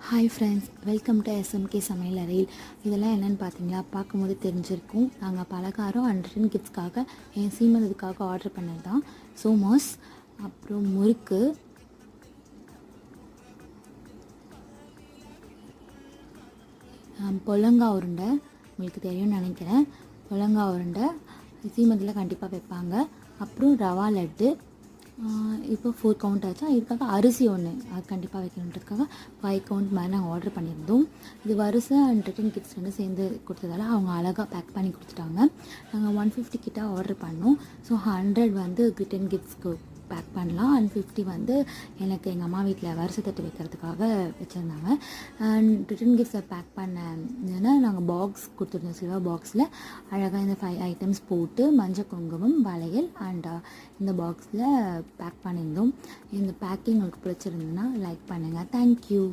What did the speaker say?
Hi friends, welcome to SMK சமையல் அறையில். இதெல்லாம் என்னென்னு பார்த்தீங்களா? பார்க்கும்போது தெரிஞ்சிருக்கும். நாங்கள் பலகாரம் அண்ட் ரிட்டன் கிஃப்ட்ஸ்க்காக என் சீமந்ததுக்காக ஆர்டர் பண்ணது தான். சோமோஸ், அப்புறம் முறுக்கு, பொலங்கா உருண்டை, உங்களுக்கு தெரியும்னு நினைக்கிறேன். பொலங்கா உருண்டை சீமந்தில் கண்டிப்பாக வைப்பாங்க. அப்புறம் ரவா லட்டு, இப்போ 4 கவுண்ட் ஆச்சா. இதுக்காக அரிசி ஒன்று அது கண்டிப்பாக வைக்கணுன்றதுக்காக 5 கவுண்ட் மாதிரி நாங்கள் ஆர்டர் பண்ணியிருந்தோம். இது வரிசை அண்ட் ரிட்டன் கிட்ஸ் வந்து சேர்ந்து கொடுத்ததால அவங்க அழகாக பேக் பண்ணி கொடுத்துட்டாங்க. நாங்கள் 150 கிட்ட ஆர்டர் பண்ணோம். ஸோ 100 வந்து ரிட்டன் கிட்ஸ்க்கு பேக் பண்ணலாம் அண்ட் 50 வந்து எனக்கு எங்கள் அம்மா வீட்டில் வரிசை தட்டு வைக்கிறதுக்காக வச்சுருந்தாங்க. அண்ட் ரிட்டன் கிஃப்ட்ஸை பேக் பண்ணேன்னா நாங்கள் பாக்ஸ் கொடுத்துருந்தோம். சில்வர் பாக்ஸில் அழகாக இந்த 5 ஐட்டம்ஸ் போட்டு மஞ்சள் குங்குமம், வளையல் அண்ட் இந்த பாக்ஸில் பேக் பண்ணியிருந்தோம். இந்த பேக்கிங் உங்களுக்கு பிடிச்சிருந்ததுன்னா லைக் பண்ணுங்கள். தேங்க்யூ.